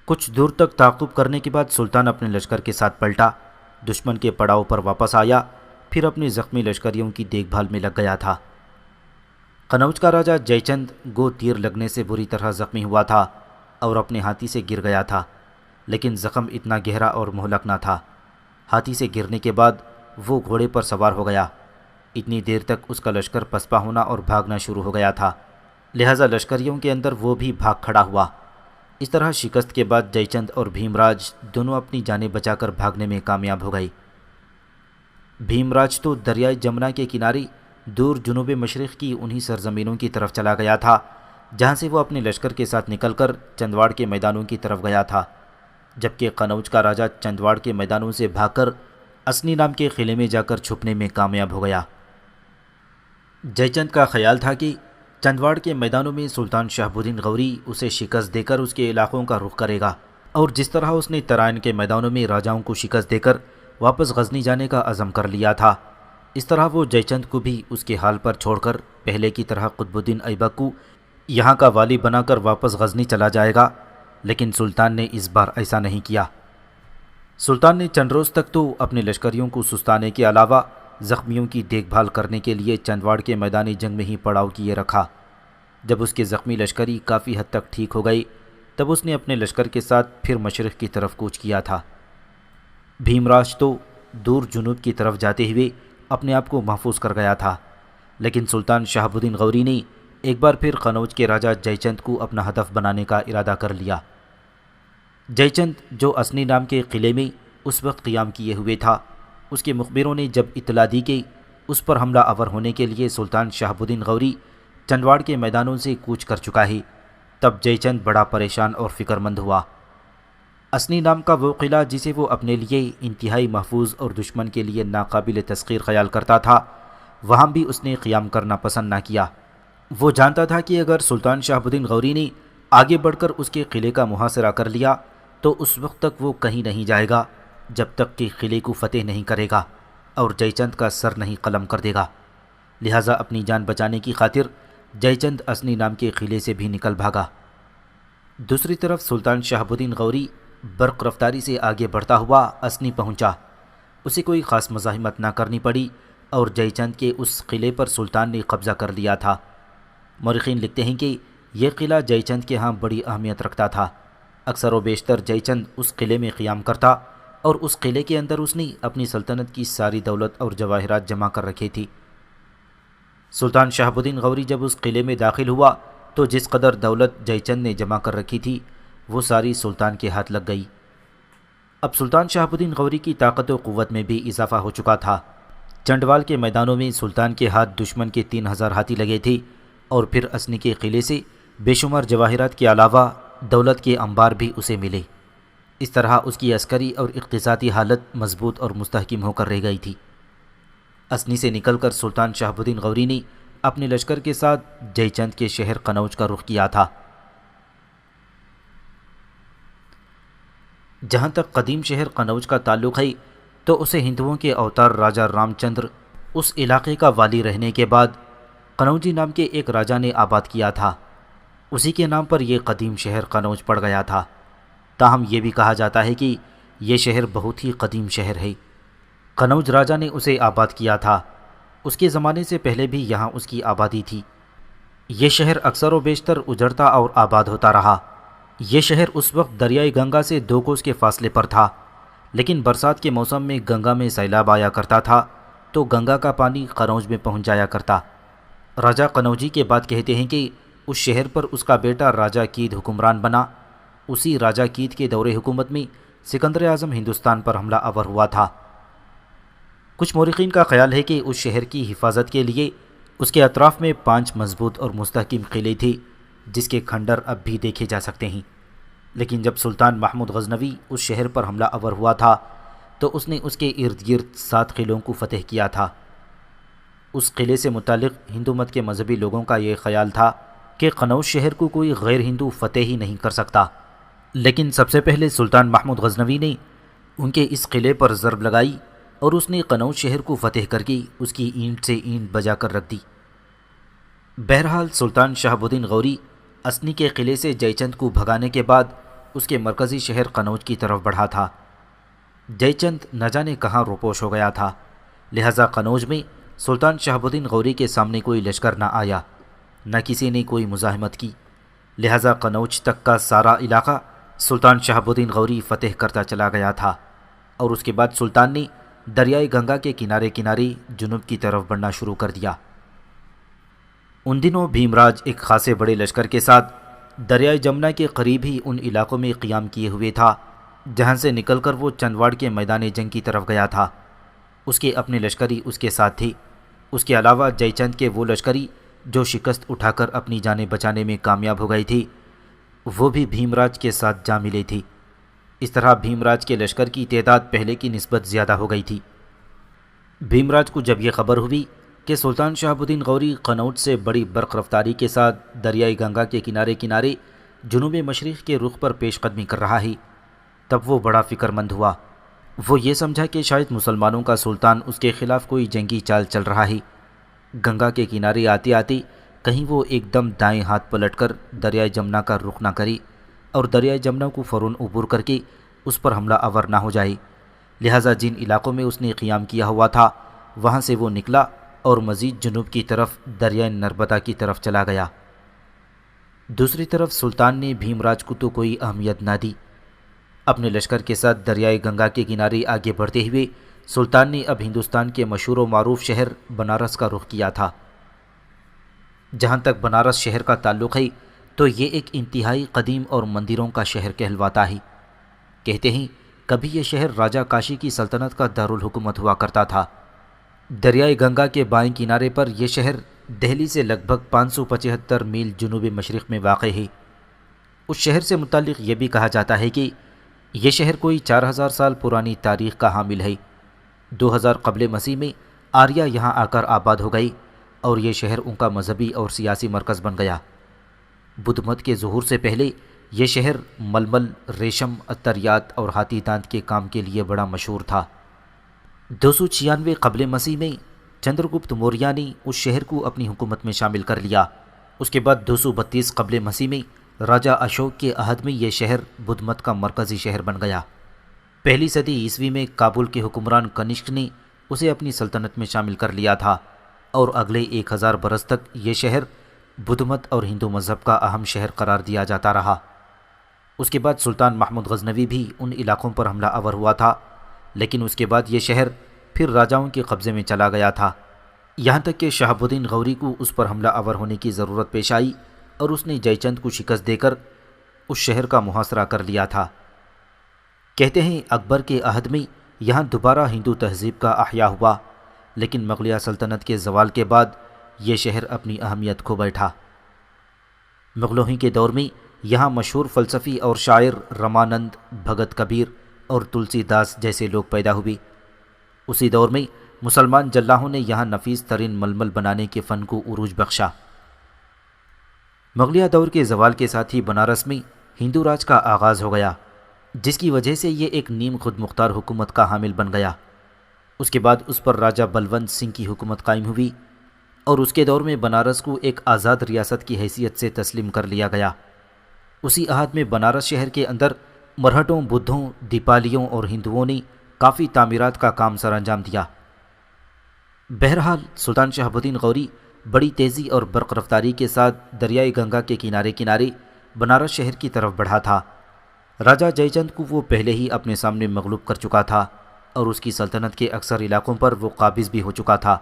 کچھ دور تک تعاقب کرنے کے بعد سلطان اپنے لشکر کے ساتھ پلٹا، دشمن کے پڑاؤ پر واپس آیا، پھر اپنے زخمی لشکریوں کی دیکھ بھال میں لگ گیا تھا۔ قنوج کا راجہ جے چند گو تیر لگنے سے بری طرح زخمی ہوا تھا اور اپنے ہاتھی سے گر گیا تھا، لیکن زخم اتنا گہرا اور مہلک نہ تھا۔ ہاتھی سے گرنے کے بعد وہ گھوڑے پر سوار ہو گیا۔ اتنی دیر تک اس کا لشکر پسپا ہونا اور بھاگنا شروع ہو گیا تھا۔ لہٰذا لشکریوں کے اندر وہ بھی بھاگ کھڑا ہوا۔ اس طرح شکست کے بعد جے چند اور بھیم راج دونوں اپنی جانیں بچا کر بھاگنے میں کامیاب ہو گئے۔ بھیم راج تو دریائے جمنا کے کنارے دور جنوب مشرق کی انہی سرزمینوں کی طرف چلا گیا تھا جہاں سے وہ اپنے لشکر کے ساتھ نکل کر چندواڑ کے میدانوں کی طرف گیا تھا، جبکہ قنوج کا راجہ چندواڑ کے میدانوں سے بھاگ کر اسنی نام کے قلعے میں جا کر چھپنے میں کامیاب ہو گیا۔ جے چند کا خیال تھا کہ چندواڑ کے میدانوں میں سلطان شہاب الدین غوری اسے شکست دے کر اس کے علاقوں کا رخ کرے گا، اور جس طرح اس نے ترائن کے میدانوں میں راجاؤں کو شکست دے کر واپس غزنی جانے کا عزم کر لیا تھا، اس طرح وہ جے چند کو بھی اس کے حال پر چھوڑ کر پہلے کی طرح قطب الدین ایبک کو یہاں کا والی بنا کر واپس غزنی چلا جائے گا۔ لیکن سلطان نے اس بار ایسا نہیں کیا۔ سلطان نے چند روز تک تو اپنے لشکریوں کو سستانے کے علاوہ زخمیوں کی دیکھ بھال کرنے کے لیے چندواڑ کے میدانی جنگ میں ہی پڑاؤ کیے رکھا۔ جب اس کے زخمی لشکری کافی حد تک ٹھیک ہو گئی تب اس نے اپنے لشکر کے ساتھ پھر مشرق کی طرف کوچ کیا تھا۔ بھیم راج تو دور جنوب کی طرف جاتے ہوئے اپنے آپ کو محفوظ کر گیا تھا، لیکن سلطان شہاب الدین غوری نے ایک بار پھر قنوج کے راجہ جے چند کو اپنا ہدف بنانے کا ارادہ کر لیا۔ جے چند جو اسنی نام کے قلعے میں اس وقت قیام کیے ہوئے تھا، اس کے مخبروں نے جب اطلاع دی کہ اس پر حملہ آور ہونے کے لیے سلطان شہاب الدین غوری چندواڑ کے میدانوں سے کوچ کر چکا ہے، تب جے چند بڑا پریشان اور فکر مند ہوا۔ اسنی نام کا وہ قلعہ جسے وہ اپنے لیے انتہائی محفوظ اور دشمن کے لیے ناقابل تسخیر خیال کرتا تھا، وہاں بھی اس نے قیام کرنا پسند نہ کیا۔ وہ جانتا تھا کہ اگر سلطان شہاب الدین غوری نے آگے بڑھ کر اس کے قلعے کا محاصرہ کر لیا تو اس وقت تک وہ کہیں نہیں جائے گا جب تک کہ قلعے کو فتح نہیں کرے گا اور جے چند کا سر نہیں قلم کر دے گا۔ لہٰذا اپنی جان بچانے کی خاطر جے چند اسنی نام کے قلعے سے بھی نکل بھاگا۔ دوسری طرف سلطان شہاب الدین غوری برق رفتاری سے آگے بڑھتا ہوا اسنی پہنچا۔ اسے کوئی خاص مزاحمت نہ کرنی پڑی اور جے چند کے اس قلعے پر سلطان نے قبضہ کر لیا تھا۔ مورخین لکھتے ہیں کہ یہ قلعہ جے چند کے ہاں بڑی اہمیت رکھتا تھا۔ اکثر و بیشتر جے چند اس قلعے میں قیام کرتا اور اس قلعے کے اندر اس نے اپنی سلطنت کی ساری دولت اور جواہرات جمع کر رکھی تھی۔ سلطان شہاب الدین غوری جب اس قلعے میں داخل ہوا تو جس قدر دولت جے چند نے جمع کر رکھی تھی وہ ساری سلطان کے ہاتھ لگ گئی۔ اب سلطان شہاب الدین غوری کی طاقت و قوت میں بھی اضافہ ہو چکا تھا۔ چنڈوال کے میدانوں میں سلطان کے ہاتھ دشمن کے 3000 ہاتھی لگے تھے اور پھر اسنی کے قلعے سے بے شمار جواہرات کے علاوہ دولت کے انبار بھی اسے ملے۔ اس طرح اس کی عسکری اور اقتصادی حالت مضبوط اور مستحکم ہو کر رہ گئی تھی۔ اسنی سے نکل کر سلطان شہاب الدین غوری نے اپنے لشکر کے ساتھ جے چند کے شہر قنوج کا رخ کیا تھا۔ جہاں تک قدیم شہر قنوج کا تعلق ہے تو اسے ہندوؤں کے اوتار راجہ رام چندر اس علاقے کا والی رہنے کے بعد قنوجی نام کے ایک راجہ نے آباد کیا تھا۔ اسی کے نام پر یہ قدیم شہر قنوج پڑ گیا تھا۔ تاہم یہ بھی کہا جاتا ہے کہ یہ شہر بہت ہی قدیم شہر ہے۔ قنوج راجہ نے اسے آباد کیا تھا، اس کے زمانے سے پہلے بھی یہاں اس کی آبادی تھی۔ یہ شہر اکثر و بیشتر اجڑتا اور آباد ہوتا رہا۔ یہ شہر اس وقت دریائے گنگا سے 2 کوس کے فاصلے پر تھا، لیکن برسات کے موسم میں گنگا میں سیلاب آیا کرتا تھا تو گنگا کا پانی قنوج میں پہنچ جایا کرتا۔ راجہ قنوجی کے بعد کہتے ہیں کہ اس شہر پر اس کا بیٹا راجہ کید حکمران بنا۔ اسی راجہ کید کے دور حکومت میں سکندر اعظم ہندوستان پر حملہ آور ہوا تھا۔ کچھ مورخین کا خیال ہے کہ اس شہر کی حفاظت کے لیے اس کے اطراف میں 5 مضبوط اور مستحکم قلعے تھے جس کے کھنڈر اب بھی دیکھے جا سکتے ہیں۔ لیکن جب سلطان محمود غزنوی اس شہر پر حملہ آور ہوا تھا تو اس نے اس کے ارد گرد 7 قلعوں کو فتح کیا تھا۔ اس قلعے سے متعلق ہندو مت کے مذہبی لوگوں کا یہ خیال تھا کہ قنوج شہر کو کوئی غیر ہندو فتح ہی نہیں کر سکتا، لیکن سب سے پہلے سلطان محمود غزنوی نے ان کے اس قلعے پر ضرب لگائی اور اس نے قنوج شہر کو فتح کر کے اس کی اینٹ سے اینٹ بجا کر رکھ دی۔ بہرحال سلطان شہاب الدین غوری اسنی کے قلعے سے جے چند کو بھگانے کے بعد اس کے مرکزی شہر قنوج کی طرف بڑھا تھا۔ جے چند نہ جانے کہاں روپوش ہو گیا تھا، لہٰذا قنوج میں سلطان شہاب الدین غوری کے سامنے کوئی لشکر نہ آیا، نہ کسی نے کوئی مزاحمت کی، لہٰذا قنوج تک کا سارا علاقہ سلطان شہاب الدین غوری فتح کرتا چلا گیا تھا، اور اس کے بعد سلطان نے دریائے گنگا کے کنارے کنارے جنوب کی طرف بڑھنا شروع کر دیا۔ ان دنوں بھیمراج ایک خاصے بڑے لشکر کے ساتھ دریائے جمنا کے قریب ہی ان علاقوں میں قیام کیے ہوئے تھا جہاں سے نکل کر وہ چندواڑ کے میدان جنگ کی طرف گیا تھا۔ اس کے اپنے لشکری اس کے ساتھ تھی۔ اس کے علاوہ جے چند کے وہ لشکری جو شکست اٹھا کر اپنی جانیں بچانے میں کامیاب ہو گئی تھی وہ بھی بھیمراج کے ساتھ جا ملے تھی۔ اس طرح بھیمراج کے لشکر کی تعداد پہلے کی نسبت زیادہ ہو گئی تھی۔ بھیمراج کو جب یہ خبر ہوئی کہ سلطان شہاب الدین غوری قنوج سے بڑی برق رفتاری کے ساتھ دریائے گنگا کے کنارے کنارے جنوب مشرق کے رخ پر پیش قدمی کر رہا ہے، تب وہ بڑا فکر مند ہوا۔ وہ یہ سمجھا کہ شاید مسلمانوں کا سلطان اس کے خلاف کوئی جنگی چال چل رہا ہے۔ گنگا کے کنارے آتے آتے کہیں وہ ایک دم دائیں ہاتھ پلٹ کر دریائے جمنا کا رخ نہ کرے اور دریائے جمنا کو فوراً عبور کر کے اس پر حملہ آور نہ ہو جائے۔ لہٰذا جن علاقوں میں اس نے قیام کیا ہوا تھا وہاں سے وہ نکلا اور مزید جنوب کی طرف دریائے نرمدا کی طرف چلا گیا۔ دوسری طرف سلطان نے بھیمراج کو تو کوئی اہمیت نہ دی۔ اپنے لشکر کے ساتھ دریائے گنگا کے کنارے آگے بڑھتے ہوئے سلطان نے اب ہندوستان کے مشہور و معروف شہر بنارس کا رخ کیا تھا۔ جہاں تک بنارس شہر کا تعلق ہے تو یہ ایک انتہائی قدیم اور مندروں کا شہر کہلواتا ہے۔ کہتے ہیں کبھی یہ شہر راجہ کاشی کی سلطنت کا دارالحکومت ہوا کرتا تھا۔ دریائے گنگا کے بائیں کنارے پر یہ شہر دہلی سے لگ بھگ 575 میل جنوب مشرق میں واقع ہے۔ اس شہر سے متعلق یہ بھی کہا جاتا ہے کہ یہ شہر کوئی 4000 سال پرانی تاریخ کا حامل ہے۔ 2000 قبل مسیح میں آریہ یہاں آ کر آباد ہو گئی اور یہ شہر ان کا مذہبی اور سیاسی مرکز بن گیا۔ بدھ مت کے ظہور سے پہلے یہ شہر ململ، ریشم، عطریات اور ہاتھی دانت کے کام کے لیے بڑا مشہور تھا۔ 296 قبل مسیح میں چندرگپت موریہ نے اس شہر کو اپنی حکومت میں شامل کر لیا۔ اس کے بعد 232 قبل مسیح میں راجہ اشوک کے عہد میں یہ شہر بدھ مت کا مرکزی شہر بن گیا۔ پہلی صدی عیسوی میں کابل کے حکمران کنشک نے اسے اپنی سلطنت میں شامل کر لیا تھا اور اگلے 1000 برس تک یہ شہر بدھ مت اور ہندو مذہب کا اہم شہر قرار دیا جاتا رہا۔ اس کے بعد سلطان محمود غزنوی بھی ان علاقوں پر حملہ آور ہوا تھا، لیکن اس کے بعد یہ شہر پھر راجاؤں کے قبضے میں چلا گیا تھا، یہاں تک کہ شہاب الدین غوری کو اس پر حملہ آور ہونے کی ضرورت پیش آئی اور اس نے جے چند کو شکست دے کر اس شہر کا محاصرہ کر لیا تھا۔ کہتے ہیں اکبر کے عہد میں یہاں دوبارہ ہندو تہذیب کا احیاء ہوا، لیکن مغلیہ سلطنت کے زوال کے بعد یہ شہر اپنی اہمیت کھو بیٹھا۔ مغلوں ہی کے دور میں یہاں مشہور فلسفی اور شاعر رمانند، بھگت کبیر اور تلسی داس جیسے لوگ پیدا ہوئے۔ اسی دور میں مسلمان جلاحوں نے یہاں نفیس ترین ململ بنانے کے فن کو عروج بخشا۔ مغلیہ دور کے زوال کے ساتھ ہی بنارس میں ہندو راج کا آغاز ہو گیا، جس کی وجہ سے یہ ایک نیم خود مختار حکومت کا حامل بن گیا۔ اس کے بعد اس پر راجہ بلونت سنگھ کی حکومت قائم ہوئی اور اس کے دور میں بنارس کو ایک آزاد ریاست کی حیثیت سے تسلیم کر لیا گیا۔ اسی عہد میں بنارس شہر کے اندر مرہٹوں، بدھوں، دیپالیوں اور ہندوؤں نے کافی تعمیرات کا کام سر انجام دیا۔ بہرحال سلطان شہاب الدین غوری بڑی تیزی اور برق رفتاری کے ساتھ دریائے گنگا کے کنارے کنارے بنارس شہر کی طرف بڑھا تھا۔ راجہ جے چند کو وہ پہلے ہی اپنے سامنے مغلوب کر چکا تھا اور اس کی سلطنت کے اکثر علاقوں پر وہ قابض بھی ہو چکا تھا،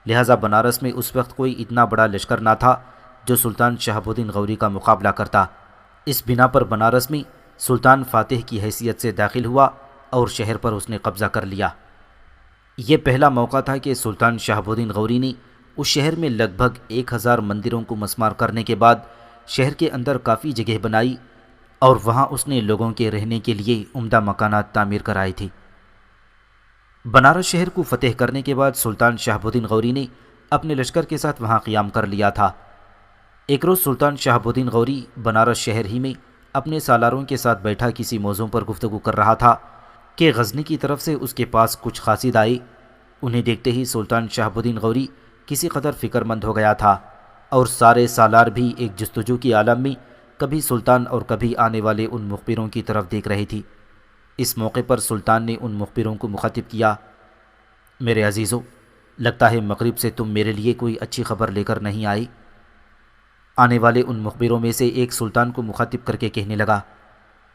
لہٰذا بنارس میں اس وقت کوئی اتنا بڑا لشکر نہ تھا جو سلطان شہاب الدین غوری کا مقابلہ کرتا۔ اس بنا پر بنارس میں سلطان فاتح کی حیثیت سے داخل ہوا اور شہر پر اس نے قبضہ کر لیا۔ یہ پہلا موقع تھا کہ سلطان شہاب الدین غوری نے اس شہر میں لگ بھگ 1000 مندروں کو مسمار کرنے کے بعد شہر کے اندر کافی جگہ بنائی اور وہاں اس نے لوگوں کے رہنے کے لیے عمدہ مکانات تعمیر کرائے تھے۔ بنارس شہر کو فتح کرنے کے بعد سلطان شہاب الدین غوری نے اپنے لشکر کے ساتھ وہاں قیام کر لیا تھا۔ ایک روز سلطان شہاب الدین غوری بنارس شہر ہی میں اپنے سالاروں کے ساتھ بیٹھا کسی موضوع پر گفتگو کر رہا تھا کہ غزنی کی طرف سے اس کے پاس کچھ قاصد آئے۔ انہیں دیکھتے ہی سلطان شہاب الدین غوری کسی قدر فکر مند ہو گیا تھا اور سارے سالار بھی ایک جستجو کی عالم میں کبھی سلطان اور کبھی آنے والے ان مخبروں کی طرف دیکھ رہی تھی۔ اس موقع پر سلطان نے ان مخبروں کو مخاطب کیا، میرے عزیزو، لگتا ہے مغرب سے تم میرے لیے کوئی اچھی خبر لے کر نہیں آئی۔ آنے والے ان مخبروں میں سے ایک سلطان کو مخاطب کر کے کہنے لگا،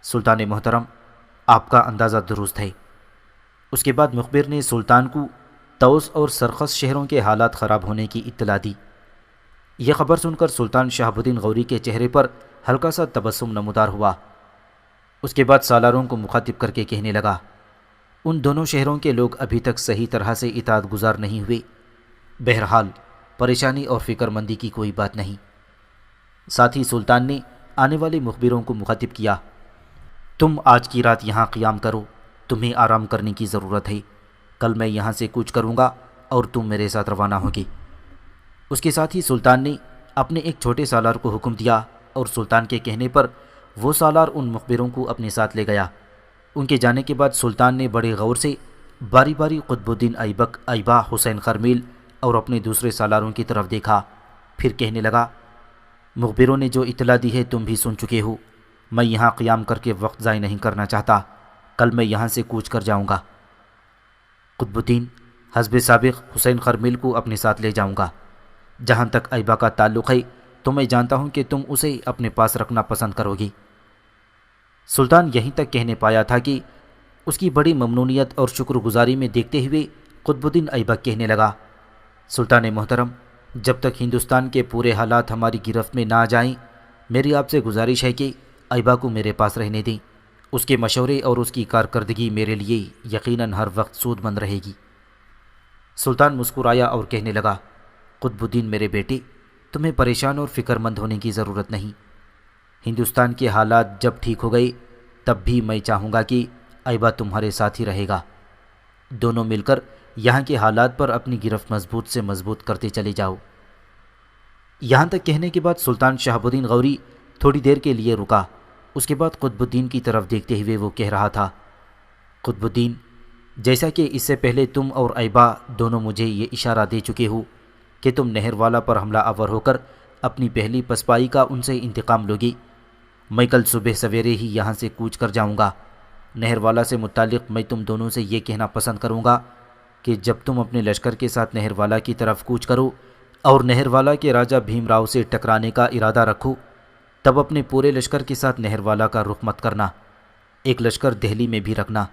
سلطان محترم، آپ کا اندازہ درست ہے۔ اس کے بعد مخبر نے سلطان کو طوس اور سرخس شہروں کے حالات خراب ہونے کی اطلاع دی۔ یہ خبر سن کر سلطان شہاب الدین غوری کے چہرے پر ہلکا سا تبسم نمودار ہوا۔ اس کے بعد سالاروں کو مخاطب کر کے کہنے لگا، ان دونوں شہروں کے لوگ ابھی تک صحیح طرح سے اطاعت گزار نہیں ہوئے۔ بہرحال پریشانی اور فکر مندی کی کوئی بات نہیں۔ ساتھ ہی سلطان نے آنے والے مخبروں کو مخاطب کیا، تم آج کی رات یہاں قیام کرو، تمہیں آرام کرنے کی ضرورت ہے۔ کل میں یہاں سے کوچ کروں گا اور تم میرے ساتھ روانہ ہوگے۔ اس کے ساتھ ہی سلطان نے اپنے ایک چھوٹے سالار کو حکم دیا اور سلطان کے کہنے پر وہ سالار ان مخبروں کو اپنے ساتھ لے گیا۔ ان کے جانے کے بعد سلطان نے بڑے غور سے باری باری قطب الدین ایبک، ایبا، حسین خرمیل اور اپنے دوسرے سالاروں کی طرف دیکھا، پھر کہنے لگا، مخبروں نے جو اطلاع دی ہے تم بھی سن چکے ہو۔ میں یہاں قیام کر کے وقت ضائع نہیں کرنا چاہتا، کل میں یہاں سے کوچ کر جاؤں گا۔ قطب الدین حسب سابق حسین خرمیل کو اپنے ساتھ لے جاؤں گا۔ جہاں تک ایبا کا تعلق ہے تو میں جانتا ہوں کہ تم اسے اپنے پاس رکھنا پسند کرو گی۔ سلطان یہیں تک کہنے پایا تھا کہ اس کی بڑی ممنونیت اور شکر گزاری میں دیکھتے ہوئے قطب الدین ایبک کہنے لگا، سلطان محترم، جب تک ہندوستان کے پورے حالات ہماری گرفت میں نہ آ جائیں، میری آپ سے گزارش ہے کہ ایبا کو میرے پاس رہنے دیں۔ اس کے مشورے اور اس کی کارکردگی میرے لیے یقیناً ہر وقت سود مند رہے گی۔ سلطان مسکرایا اور کہنے لگا، قطب الدین میرے بیٹے، تمہیں پریشان اور فکر مند ہونے کی ضرورت نہیں۔ ہندوستان کے حالات جب ٹھیک ہو گئے تب بھی میں چاہوں گا کہ ایبا تمہارے ساتھ ہی رہے گا۔ دونوں مل کر یہاں کے حالات پر اپنی گرفت مضبوط سے مضبوط کرتے چلے جاؤ۔ یہاں تک کہنے کے بعد سلطان شہاب الدین غوری تھوڑی دیر کے لیے رکا۔ اس کے بعد قطب الدین کی طرف دیکھتے ہوئے وہ کہہ رہا تھا، قطب الدین، جیسا کہ اس سے پہلے تم اور ایبا دونوں مجھے یہ اشارہ دے چکے ہو کہ تم نہر والا پر حملہ آور ہو کر اپنی پہلی پسپائی کا ان سے انتقام لوگی، میں کل صبح سویرے ہی یہاں سے کوچ کر جاؤں گا۔ نہر والا سے متعلق میں تم دونوں سے یہ کہنا پسند کروں گا کہ جب تم اپنے لشکر کے ساتھ نہر والا کی طرف کوچ کرو اور نہر والا کے راجہ بھیم راؤ سے ٹکرانے کا ارادہ رکھو، تب اپنے پورے لشکر کے ساتھ نہر والا کا رخ مت کرنا، ایک لشکر دہلی میں بھی رکھنا۔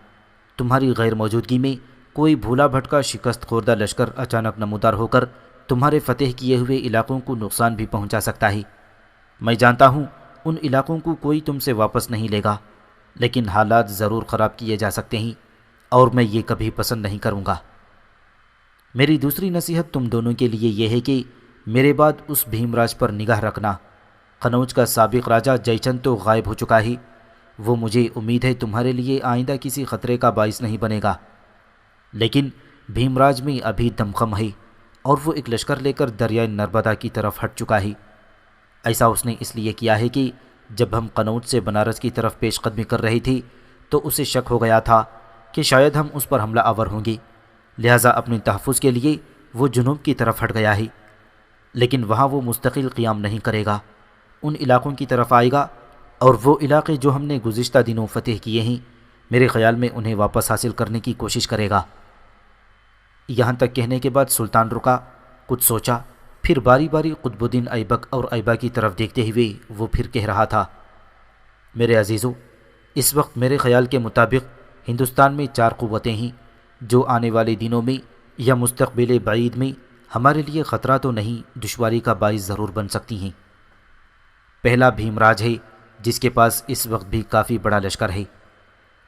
تمہاری غیر موجودگی میں کوئی بھولا بھٹکا شکست خوردہ لشکر اچانک نمودار ہو کر تمہارے فتح کیے ہوئے علاقوں کو نقصان بھی پہنچا سکتا ہے۔ میں جانتا ہوں ان علاقوں کو کوئی تم سے واپس نہیں لے گا، لیکن حالات ضرور خراب کیے جا سکتے ہیں اور میں یہ کبھی پسند نہیں کروں گا۔ میری دوسری نصیحت تم دونوں کے لیے یہ ہے کہ میرے بعد اس بھیم راج پر نگاہ رکھنا۔ قنوج کا سابق راجہ جے چند تو غائب ہو چکا ہے، وہ مجھے امید ہے تمہارے لیے آئندہ کسی خطرے کا باعث نہیں بنے گا، لیکن بھیم راج میں ابھی دمخم ہے اور وہ ایک لشکر لے کر دریائے نرمدا کی طرف ہٹ چکا ہے۔ ایسا اس نے اس لیے کیا ہے کہ جب ہم قنوج سے بنارس کی طرف پیش قدمی کر رہے تھے تو اسے شک ہو گیا تھا کہ شاید ہم اس پر حملہ آور ہوں گے، لہٰذا اپنے تحفظ کے لیے وہ جنوب کی طرف ہٹ گیا ہے، لیکن وہاں وہ مستقل قیام نہیں کرے گا، ان علاقوں کی طرف آئے گا اور وہ علاقے جو ہم نے گزشتہ دنوں فتح کیے ہیں، میرے خیال میں انہیں واپس حاصل کرنے کی کوشش کرے گا۔ یہاں تک کہنے کے بعد سلطان رکا، کچھ سوچا، پھر باری باری قطب الدین ایبک اور ایبا کی طرف دیکھتے ہوئے وہ پھر کہہ رہا تھا، میرے عزیزو، اس وقت میرے خیال کے مطابق ہندوستان میں 4 قوتیں ہیں جو آنے والے دنوں میں یا مستقبل بعید میں ہمارے لیے خطرہ تو نہیں، دشواری کا باعث ضرور بن سکتی ہیں۔ پہلا بھیم راج ہے، جس کے پاس اس وقت بھی کافی بڑا لشکر ہے۔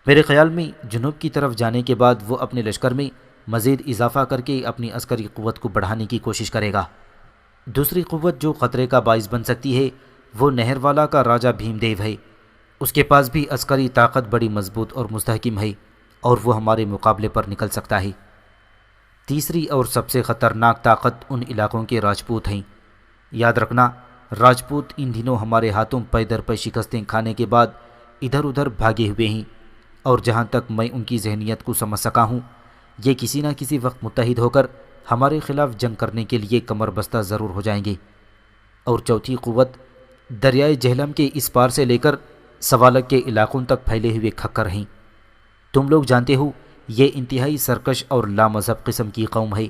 میرے خیال میں جنوب کی طرف جانے کے بعد وہ اپنے لشکر میں مزید اضافہ کر کے اپنی عسکری قوت کو بڑھانے کی کوشش کرے گا۔ دوسری قوت جو خطرے کا باعث بن سکتی ہے وہ نہر والا کا راجہ بھیم دیو ہے، اس کے پاس بھی عسکری طاقت بڑی مضبوط اور مستحکم ہے اور وہ ہمارے مقابلے پر نکل سکتا ہے۔ تیسری اور سب سے خطرناک طاقت ان علاقوں کے راجپوت ہیں۔ یاد رکھنا، راجپوت ان دنوں ہمارے ہاتھوں پے در پے شکستیں کھانے کے بعد ادھر ادھر بھاگے ہوئے ہیں، اور جہاں تک میں ان کی ذہنیت کو سمجھ سکا ہوں، یہ کسی نہ کسی وقت متحد ہو کر ہمارے خلاف جنگ کرنے کے لیے کمر بستہ ضرور ہو جائیں گے۔ اور چوتھی قوت دریائے جہلم کے اس پار سے لے کر سوالک کے علاقوں تک پھیلے ہوئے کھکر ہیں۔ تم لوگ جانتے ہو یہ انتہائی سرکش اور لامذہب قسم کی قوم ہے،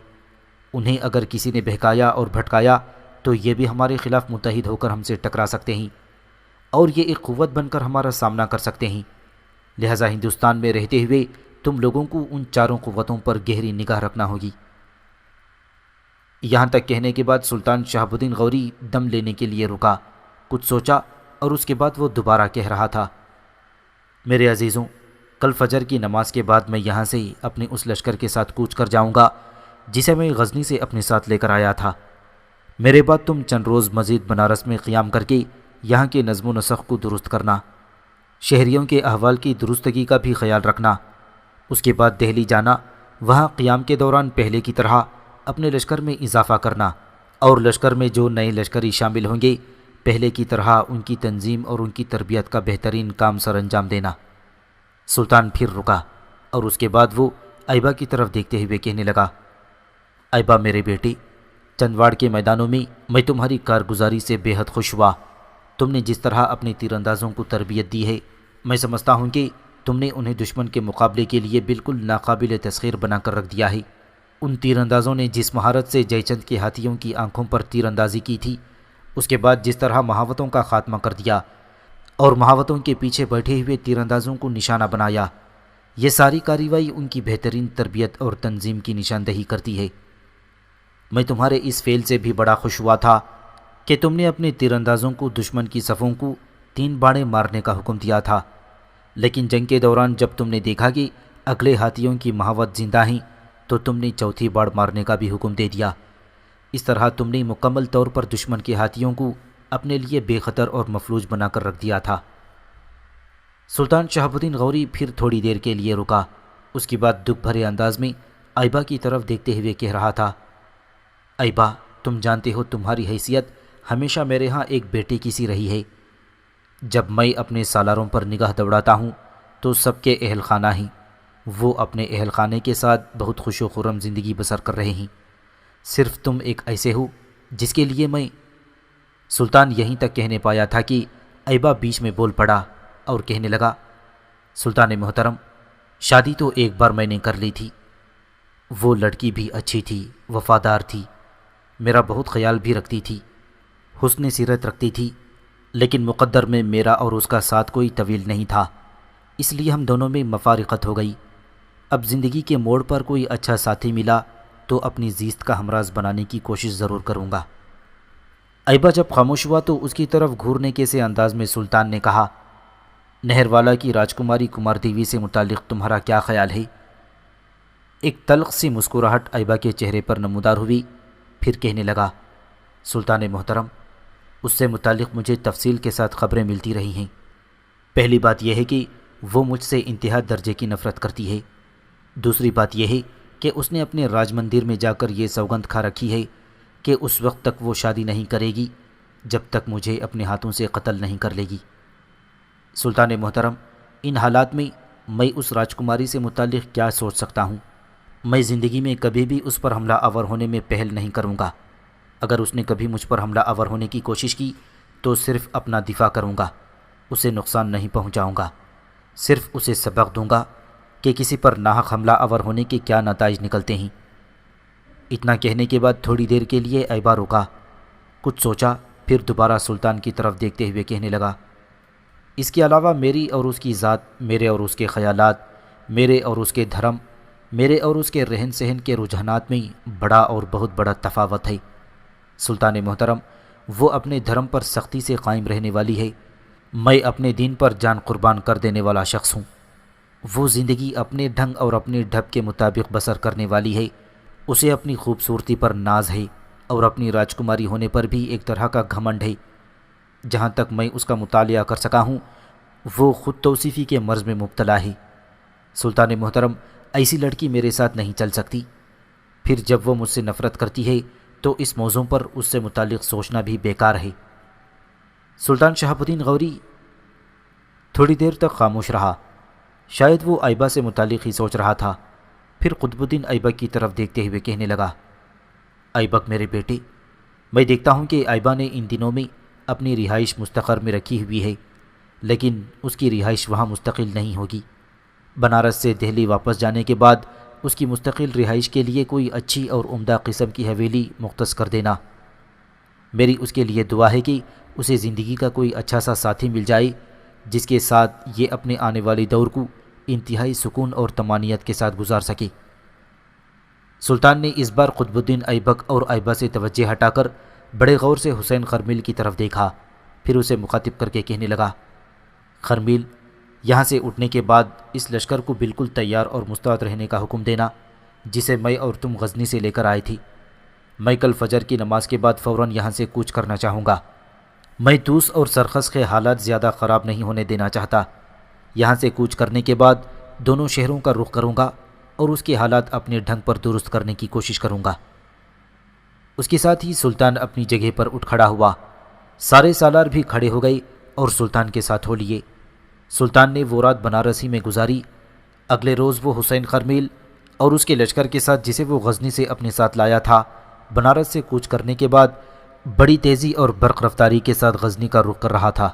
انہیں اگر کسی نے بہکایا اور بھٹکایا تو یہ بھی ہمارے خلاف متحد ہو کر ہم سے ٹکرا سکتے ہیں اور یہ ایک قوت بن کر ہمارا سامنا کر سکتے ہیں۔ لہٰذا ہندوستان میں رہتے ہوئے تم لوگوں کو ان 4 قوتوں پر گہری نگاہ رکھنا ہوگی۔ یہاں تک کہنے کے بعد سلطان شہاب الدین غوری دم لینے کے لیے رکا، کچھ سوچا اور اس کے بعد وہ دوبارہ کہہ رہا تھا، میرے عزیزوں، کل فجر کی نماز کے بعد میں یہاں سے اپنے اس لشکر کے ساتھ کوچ کر جاؤں گا جسے میں غزنی سے اپنے ساتھ لے کر آیا تھا۔ میرے بعد تم چند روز مزید بنارس میں قیام کر کے یہاں کے نظم و نسق کو درست کرنا، شہریوں کے احوال کی درستگی کا بھی خیال رکھنا۔ اس کے بعد دہلی جانا، وہاں قیام کے دوران پہلے کی طرح اپنے لشکر میں اضافہ کرنا، اور لشکر میں جو نئے لشکری شامل ہوں گے پہلے کی طرح ان کی تنظیم اور ان کی تربیت کا بہترین کام سر انجام دینا۔ سلطان پھر رکا اور اس کے بعد وہ ایبا کی طرف دیکھتے ہوئے کہنے لگا، ایبا میرے بیٹے، چندواڑ کے میدانوں میں تمہاری کارگزاری سے بے حد خوش ہوا۔ تم نے جس طرح اپنے تیر اندازوں کو تربیت دی ہے، میں سمجھتا ہوں کہ تم نے انہیں دشمن کے مقابلے کے لیے بالکل ناقابل تسخیر بنا کر رکھ دیا ہے۔ ان تیر اندازوں نے جس مہارت سے جے چند کے ہاتھیوں کی آنکھوں پر تیر اندازی کی تھی، اس کے بعد جس طرح مہاوتوں کا خاتمہ کر دیا اور مہاوتوں کے پیچھے بیٹھے ہوئے تیر اندازوں کو نشانہ بنایا، یہ ساری کارروائی ان کی بہترین تربیت اور تنظیم کی نشاندہی کرتی ہے۔ میں تمہارے اس فعل سے بھی بڑا خوش ہوا تھا کہ تم نے اپنے تیر اندازوں کو دشمن کی صفوں کو 3 باڑیں مارنے کا حکم دیا تھا، لیکن جنگ کے دوران جب تم نے دیکھا کہ اگلے ہاتھیوں کی مہاوت زندہ ہیں تو تم نے 4تھی باڑ مارنے کا بھی حکم دے دیا۔ اس طرح تم نے مکمل طور پر دشمن کے ہاتھیوں کو اپنے لیے بے خطر اور مفلوج بنا کر رکھ دیا تھا۔ سلطان شہاب الدین غوری پھر تھوڑی دیر کے لیے رکا، اس کے بعد دکھ بھرے انداز میں ایبا کی طرف دیکھتے ہوئے کہہ رہا تھا، ایبا، تم جانتے ہو تمہاری حیثیت ہمیشہ میرے ہاں ایک بیٹے کی سی رہی ہے۔ جب میں اپنے سالاروں پر نگاہ دوڑاتا ہوں تو سب کے اہل خانہ ہیں، وہ اپنے اہل خانے کے ساتھ بہت خوش و خرم زندگی بسر کر رہے ہیں، صرف تم ایک ایسے ہو جس کے لیے میں… سلطان یہیں تک کہنے پایا تھا کہ ایبا بیچ میں بول پڑا اور کہنے لگا، سلطان محترم، شادی تو ایک بار میں نے کر لی تھی، وہ لڑکی بھی اچھی تھی، وفادار تھی، میرا بہت خیال بھی رکھتی تھی، حسن سیرت رکھتی تھی، لیکن مقدر میں میرا اور اس کا ساتھ کوئی طویل نہیں تھا، اس لیے ہم دونوں میں مفارقت ہو گئی۔ اب زندگی کے موڑ پر کوئی اچھا ساتھی ملا تو اپنی زیست کا ہمراز بنانے کی کوشش ضرور کروں گا۔ ایبا جب خاموش ہوا تو اس کی طرف گھورنے کے سے انداز میں سلطان نے کہا، نہروالا کی راجکماری کمار دیوی سے متعلق تمہارا کیا خیال ہے؟ ایک تلخ سی مسکراہٹ ایبا کے چہرے پر نمودار ہوئی، پھر کہنے لگا، سلطان محترم، اس سے متعلق مجھے تفصیل کے ساتھ خبریں ملتی رہی ہیں۔ پہلی بات یہ ہے کہ وہ مجھ سے انتہا درجے کی نفرت کرتی ہے۔ دوسری بات یہ ہے کہ اس نے اپنے راج مندر میں جا کر یہ سوگند کھا رکھی ہے کہ اس وقت تک وہ شادی نہیں کرے گی جب تک مجھے اپنے ہاتھوں سے قتل نہیں کر لے گی۔ سلطان محترم، ان حالات میں اس راجکماری سے متعلق کیا سوچ سکتا ہوں؟ میں زندگی میں کبھی بھی اس پر حملہ آور ہونے میں پہل نہیں کروں گا۔ اگر اس نے کبھی مجھ پر حملہ آور ہونے کی کوشش کی تو صرف اپنا دفاع کروں گا، اسے نقصان نہیں پہنچاؤں گا، صرف اسے سبق دوں گا کہ کسی پر ناحق حملہ آور ہونے کے کیا نتائج نکلتے ہیں۔ اتنا کہنے کے بعد تھوڑی دیر کے لیے ایبا رکا، کچھ سوچا، پھر دوبارہ سلطان کی طرف دیکھتے ہوئے کہنے لگا، اس کے علاوہ میری اور اس کی ذات، میرے اور اس کے خیالات، میرے اور اس کے دھرم، میرے اور اس کے رہن سہن کے رجحانات میں بڑا اور بہت بڑا تفاوت ہے۔ سلطان محترم، وہ اپنے دھرم پر سختی سے قائم رہنے والی ہے، میں اپنے دین پر جان قربان کر دینے والا شخص ہوں۔ وہ زندگی اپنے ڈھنگ اور اپنے ڈھب کے مطابق بسر کرنے والی ہے، اسے اپنی خوبصورتی پر ناز ہے اور اپنی راجکماری ہونے پر بھی ایک طرح کا گھمنڈ ہے۔ جہاں تک میں اس کا مطالعہ کر سکا ہوں، وہ خود توصیفی کے مرض میں مبتلا ہے۔ سلطان محترم، ایسی لڑکی میرے ساتھ نہیں چل سکتی۔ پھر جب وہ مجھ سے نفرت کرتی ہے تو اس موضوع پر اس سے متعلق سوچنا بھی بیکار ہے۔ سلطان شہاب الدین غوری تھوڑی دیر تک خاموش رہا، شاید وہ ایبا سے متعلق ہی سوچ رہا تھا۔ پھر قطب الدین ایبک کی طرف دیکھتے ہوئے کہنے لگا، ایبک میرے بیٹے، میں دیکھتا ہوں کہ ایبا نے ان دنوں میں اپنی رہائش مستقر میں رکھی ہوئی ہے، لیکن اس کی رہائش وہاں مستقل نہیں ہوگی۔ بنارس سے دہلی واپس جانے کے بعد اس کی مستقل رہائش کے لیے کوئی اچھی اور عمدہ قسم کی حویلی مختص کر دینا۔ میری اس کے لیے دعا ہے کہ اسے زندگی کا کوئی اچھا سا ساتھی مل جائے جس کے ساتھ یہ اپنے آنے والے دور کو انتہائی سکون اور طمانینت کے ساتھ گزار سکے۔ سلطان نے اس بار قطب الدین ایبک اور ایبا سے توجہ ہٹا کر بڑے غور سے حسین خرمیل کی طرف دیکھا، پھر اسے مخاطب کر کے کہنے لگا، خرمیل، یہاں سے اٹھنے کے بعد اس لشکر کو بالکل تیار اور مستعد رہنے کا حکم دینا جسے میں اور تم غزنی سے لے کر آئے تھی۔ میں کل فجر کی نماز کے بعد فوراً یہاں سے کوچ کرنا چاہوں گا۔ میں توس اور سرخس کے حالات زیادہ خراب نہیں ہونے دینا چاہتا۔ یہاں سے کوچ کرنے کے بعد دونوں شہروں کا رخ کروں گا اور اس کے حالات اپنے ڈھنگ پر درست کرنے کی کوشش کروں گا۔ اس کے ساتھ ہی سلطان اپنی جگہ پر اٹھ کھڑا ہوا، سارے سالار بھی کھڑے ہو گئے اور سلطان کے ساتھ ہو لیے۔ سلطان نے وہ رات بنارس ہی میں گزاری۔ اگلے روز وہ حسین خرمیل اور اس کے لشکر کے ساتھ جسے وہ غزنی سے اپنے ساتھ لایا تھا، بنارس سے کوچ کرنے کے بعد بڑی تیزی اور برق رفتاری کے ساتھ غزنی کا رخ کر رہا تھا۔